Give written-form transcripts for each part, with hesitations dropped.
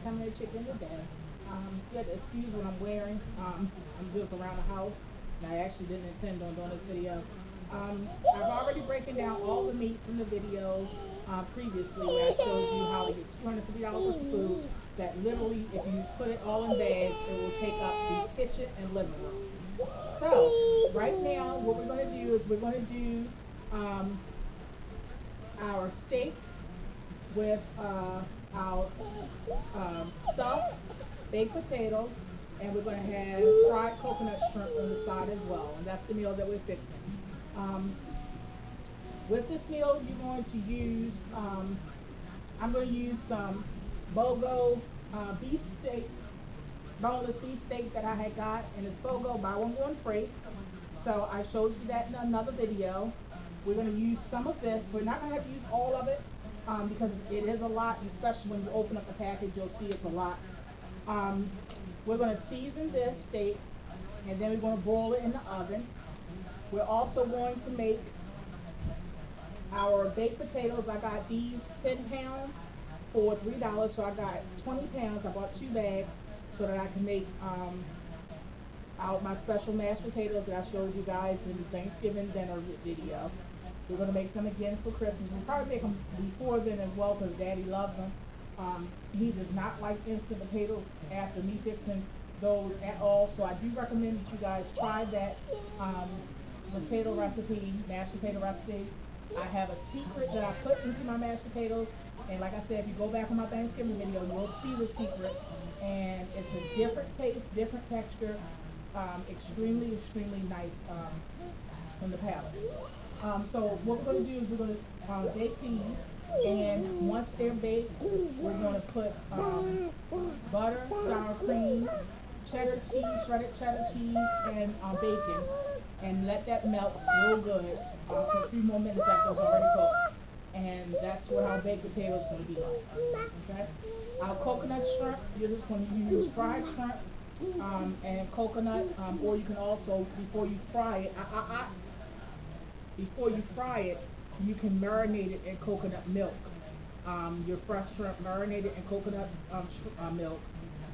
pepperoni chicken today. You have to excuse what I'm wearing. I'm just around the house, and I actually didn't intend on doing this video. I've already broken down all the meat from the video previously, where I showed you how to get $250 worth of food. That literally, if you put it all in bags, it will take up the kitchen and living room. So right now, what we're going to do is we're going to do um, our steak with our stuffed baked potato, and we're going to have fried coconut shrimp on the side as well, and that's the meal that we're fixing. Um, with this meal, you're going to use, I'm going to use some BOGO beef steak, boneless beef steak that I had got, and it's BOGO buy one get one free. So I showed you that in another video. We're going to use some of this. We're not going to have to use all of it because it is a lot, and especially when you open up the package, you'll see it's a lot. We're going to season this steak, and then we're going to broil it in the oven. We're also going to make our baked potatoes. I got these 10 pounds for $3, so I got 20 pounds. I bought 2 bags so that I can make out my special mashed potatoes that I showed you guys in the Thanksgiving dinner video. We're going to make them again for Christmas. We'll probably make them before then as well because Daddy loves them. He does not like instant potatoes after me fixing those at all, so I do recommend that you guys try that potato recipe, mashed potato recipe. I have a secret that I put into my mashed potatoes, and like I said, if you go back on my Thanksgiving video, you'll see the secret, and it's a different taste, different texture, extremely, extremely nice on the palate. So what we're going to do is we're going to bake these, and once they're baked, we're going to put butter, sour cream, cheddar cheese, shredded cheddar cheese, and bacon, and let that melt real good for a few more minutes after it's already cooked. And that's what our baked potato is going to be like. Okay? Our coconut shrimp, you're just going to use fried shrimp and coconut, or you can also, before you fry it, you can marinate it in coconut milk. Your fresh shrimp, marinate it in coconut milk.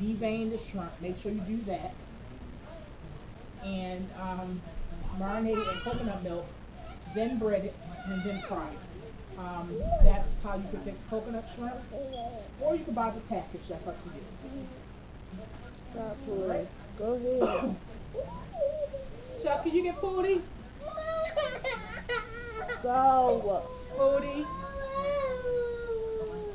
Devein the shrimp, make sure you do that. And marinate it in coconut milk, then bread it, and then fry it. That's how you can fix coconut shrimp. Or you can buy the package, that's up to you. Stop, right. Go ahead. Chuck, can you get Foodie? Go. Foodie?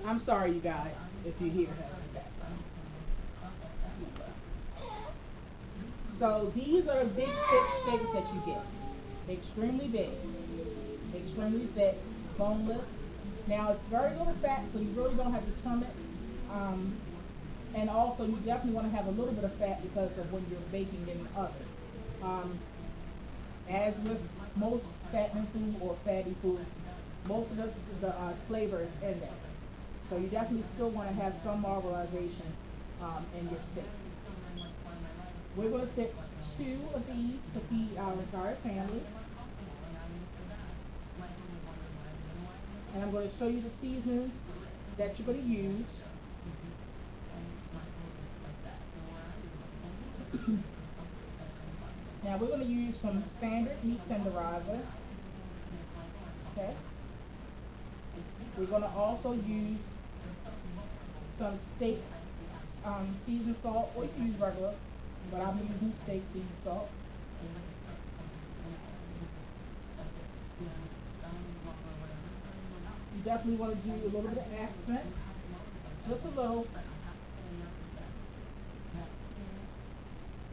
I'm sorry, you guys, if you hear that in the background. So these are the big, thick steaks that you get. Extremely big. Extremely thick. Boneless. Now it's very little fat, so you really don't have to trim it. And also you definitely want to have a little bit of fat because of when you're baking in the oven. As with most fattening food or fatty food, most of the flavor is in there. So you definitely still want to have some marbleization in your steak. We're going to fix 2 of these to feed our entire family. And I'm going to show you the seasonings that you're going to use. Now we're going to use some standard meat tenderizer. Okay. We're going to also use some steak seasoned salt, or you can use regular, but I'm using steak seasoned salt. You definitely want to do a little bit of accent, just a little.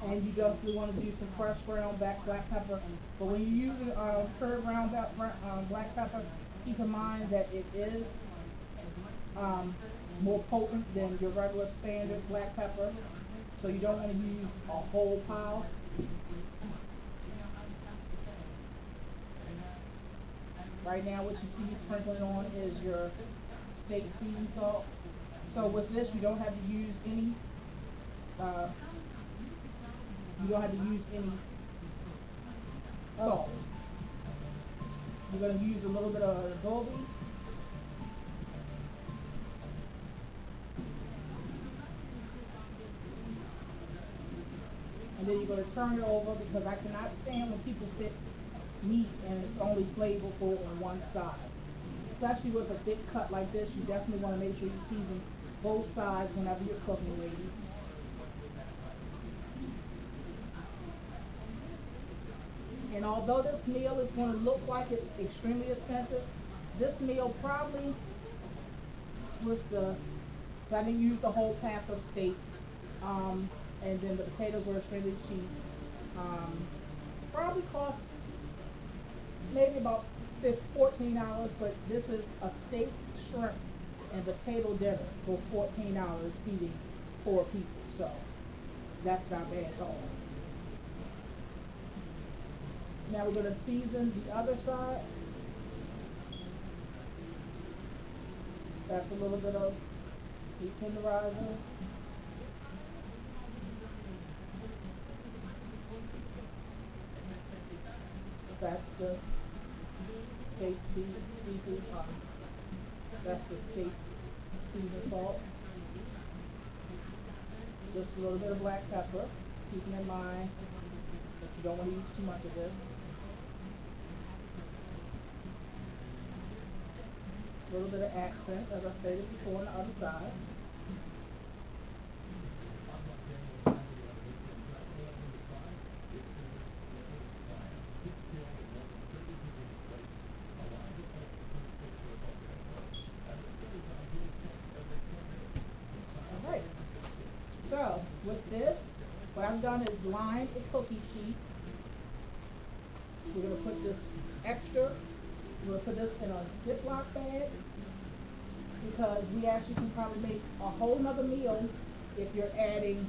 And you definitely want to do some fresh ground black pepper. But when you use curd ground black pepper, keep in mind that it is more potent than your regular standard black pepper. So you don't want to use a whole pile. Right now what you see sprinkling on is your steak seasoned salt. So with this you don't have to use any salt. You're going to use a little bit of adobe. And then you're going to turn it over because I cannot stand when people fix meat and it's only flavorful on one side. Especially with a thick cut like this, you definitely want to make sure you season both sides whenever you're cooking, ladies. And although this meal is going to look like it's extremely expensive, this meal probably with the, I didn't use the whole pack of steak, and then the potatoes were extremely cheap. Probably cost maybe about $14, but this is a steak, shrimp, and potato dinner for $14 feeding 4 people. So that's not bad at all. Now we're going to season the other side. That's a little bit of meat tenderizer. That's the steak seafood. That's the steak season salt. Just a little bit of black pepper, keeping in mind that you don't want to use too much of this. A little bit of accent, as I stated before, on the other side. Alright, so with this, what I've done is lined a cookie sheet. We're going to put this extra. We'll put this in a Ziploc bag because we actually can probably make a whole nother meal if you're adding,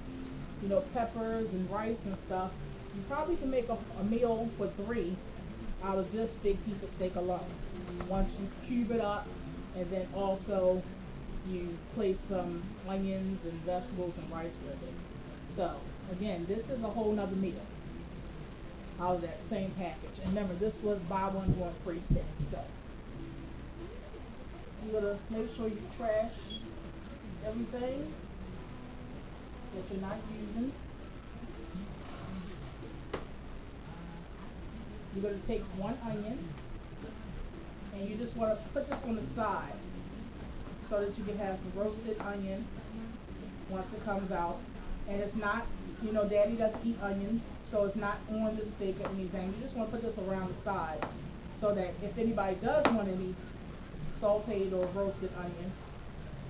you know, peppers and rice and stuff. You probably can make a meal for 3 out of this big piece of steak alone. Once you cube it up and then also you place some onions and vegetables and rice with it. So again, this is a whole nother meal out of that same package. And remember, this was buy one, one free steak. So you're gonna make sure you trash everything that you're not using. You're gonna take 1 onion and you just want to put this on the side so that you can have some roasted onion once it comes out. And it's not, you know, Daddy doesn't eat onions, so it's not on the steak or anything. You just want to put this around the side so that if anybody does want any sauteed or roasted onion,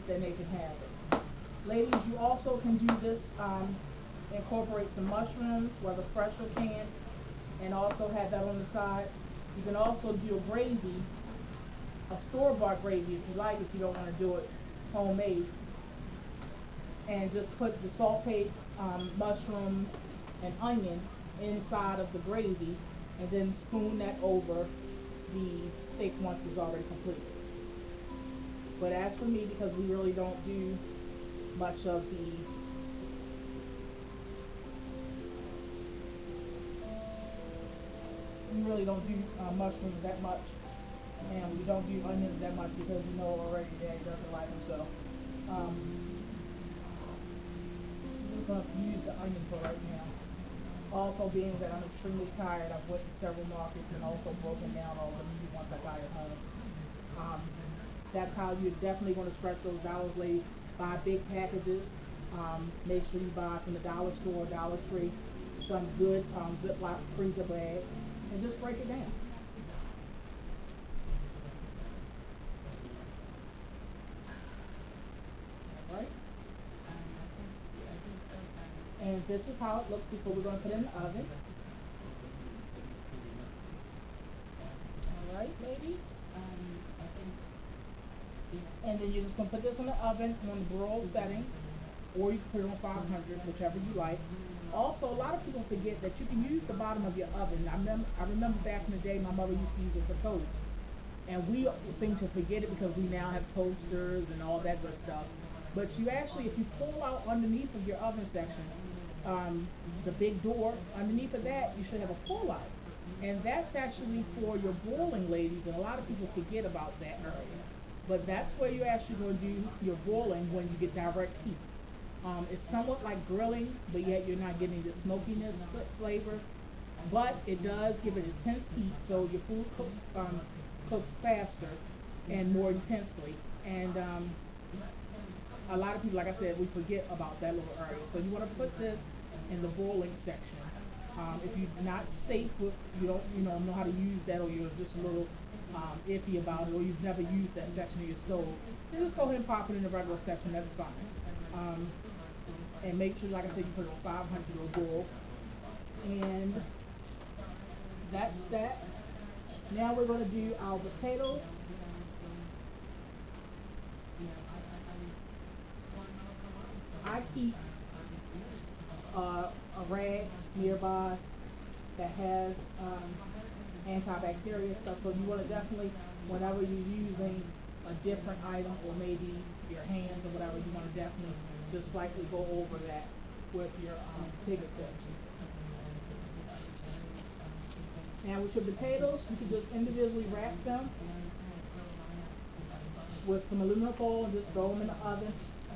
then they can have it. Ladies, you also can do this, incorporate some mushrooms, whether fresh or canned, and also have that on the side. You can also do a gravy, a store-bought gravy if you like, if you don't want to do it homemade. And just put the sauteed mushrooms and onion inside of the gravy and then spoon that over the steak once it's already completed. But as for me, because we really don't do much of the mushrooms that much, and we don't do onions that much because you know already Daddy doesn't like them, so we're going to use the onion for right now. Also, being that I'm extremely tired, I've went to several markets and also broken down all the meat once I got it home. That's how you're definitely going to stretch those dollars, ladies. Buy big packages. Make sure you buy from the dollar store, Dollar Tree, some good Ziploc freezer bags, and just break it down. Alright? And this is how it looks before we're going to put it in the oven. Alright, ladies? And then you're just going to put this in the oven on the broil setting, or you can put it on 500, whichever you like. Also, a lot of people forget that you can use the bottom of your oven. I remember back in the day, my mother used to use it for toast. And we seem to forget it because we now have toasters and all that good stuff. But you actually, if you pull out underneath of your oven section, the big door, underneath of that, you should have a pull-out. And that's actually for your boiling, ladies, and a lot of people forget about that area. But that's where you're actually going to do your boiling when you get direct heat. It's somewhat like grilling, but yet you're not getting the smokiness flavor. But it does give it intense heat, so your food cooks faster and more intensely. And a lot of people, like I said, we forget about that little area. So you want to put this in the boiling section. If you're not safe with, you don't, know how to use that, or you're just a little iffy about it, or you've never used that section of your stove, then just go ahead and pop it in the regular section. That's fine. And make sure, like I said, you put it on 500 or boil. And that's that. Now we're going to do our potatoes. I keep a rag nearby that has antibacterial stuff, so you want to definitely, whenever you're using a different item, or maybe your hands or whatever, you want to definitely just slightly go over that with your bigger tips. Now with your potatoes, you can just individually wrap them with some aluminum foil and just throw them in the oven.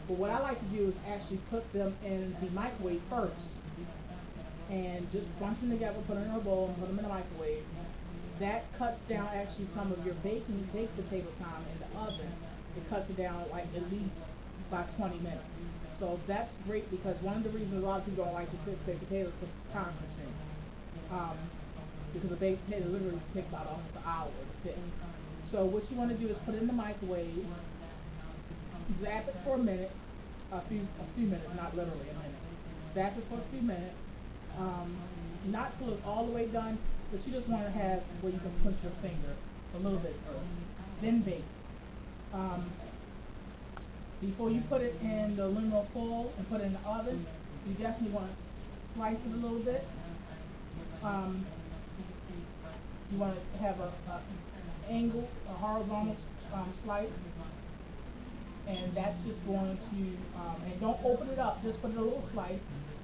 But what I like to do is actually put them in the microwave first, and just bunch them together, put them in a bowl, and put them in the microwave. That cuts down actually some of your baked potato time in the oven. It cuts it down like at least by 20 minutes. So that's great, because one of the reasons a lot of people don't like to cook baked potatoes is it's time consuming. Because a baked potato literally takes about almost an hour to cook. So what you want to do is put it in the microwave, zap it for a minute, a few minutes, not literally a minute. Zap it for a few minutes, not till it's all the way done, but you just want to have where you can push your finger a little bit through. Then bake. Before you put it in the aluminum foil and put it in the oven, you definitely want to slice it a little bit. You want to have a horizontal slice. And that's just going to, and don't open it up, just put it in a little slice,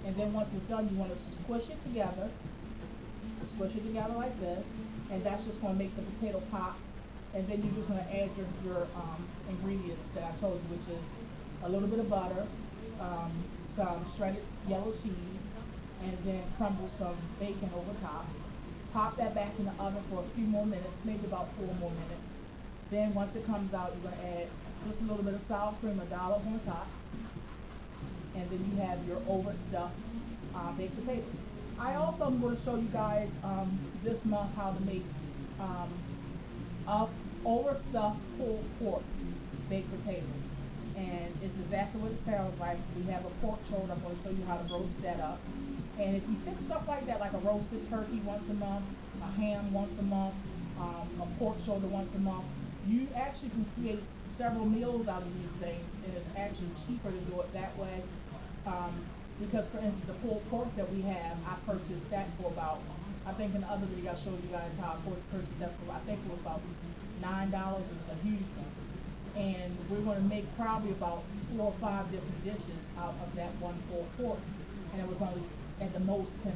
and then once it's done, you want to squish it together like this, and that's just going to make the potato pop. And then you're just going to add your ingredients that I told you, which is a little bit of butter, some shredded yellow cheese, and then crumble some bacon over top. Pop that back in the oven for a few more minutes, maybe about 4 more minutes. Then once it comes out, you're going to add just a little bit of sour cream, a dollop on top, and then you have your overstuffed baked potatoes. I also am going to show you guys this month how to make overstuffed pulled pork baked potatoes, and it's exactly what it sounds like. We have a pork shoulder. I'm going to show you how to roast that up. And if you fix stuff like that, like a roasted turkey once a month, a ham once a month, a pork shoulder once a month, you actually can create several meals out of these things, and it's actually cheaper to do it that way. Because, for instance, the pulled pork that we have, I purchased that for about, I think in the other video I showed you guys how I purchased that for, I think it was about $9. It was a huge one. And we're going to make probably about 4 or 5 different dishes out of that one pulled pork. And it was only at the most $10.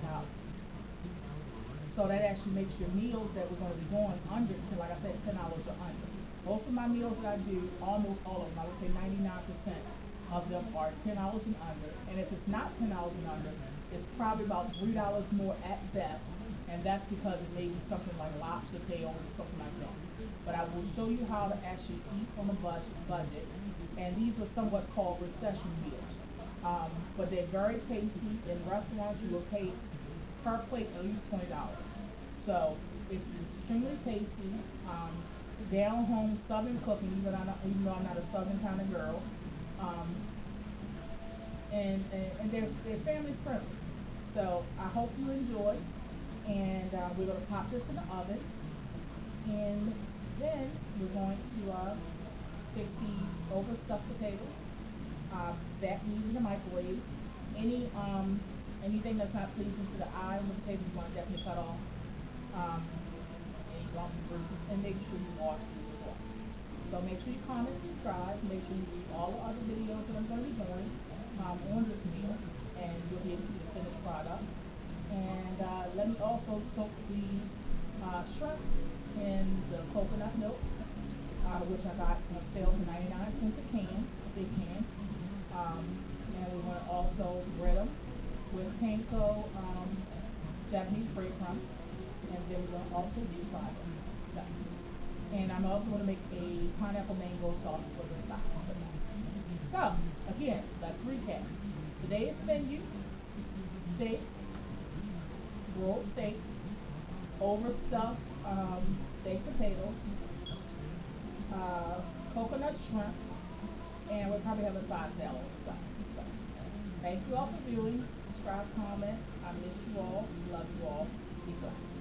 So that actually makes your meals that we're going to be going under, to, like I said, $10 or under. Most of my meals that I do, almost all of them, I would say 99% of them are $10 and under. And if it's not $10 and under, it's probably about $3 more at best. And that's because it may be something like lobster tails or something like that. But I will show you how to actually eat on a budget. And these are somewhat called recession meals. But they're very tasty. In restaurants, you will pay per plate at least $20. So it's extremely tasty. Down home Southern cooking, even though I'm not a Southern kind of girl. And they're family friendly. So I hope you enjoy. And we're going to pop this in the oven. And then we're going to fix these overstuffed potatoes. That needs in the microwave. Anything that's not pleasing to the eye on the potatoes, you want to definitely cut off. Any lumps, bruises, and make sure you wash these as well. So make sure you comment, subscribe, make sure you read all the other videos that I'm going to be doing on this meal, and you'll be able to see the finished product. And let me also soak these shrimp in the coconut milk, which I got on sale for 99 cents a can, a big can. And we're going to also bread them with panko Japanese breadcrumbs, and then we're going to also deep fry them. So, and I'm also going to make a pineapple mango sauce for the side. So, again, let's recap. Today's menu: steak, rolled steak, overstuffed baked potatoes, coconut shrimp, and we'll probably have a side salad on the side. So, thank you all for viewing. Subscribe, comment. I miss you all. Love you all. Be blessed.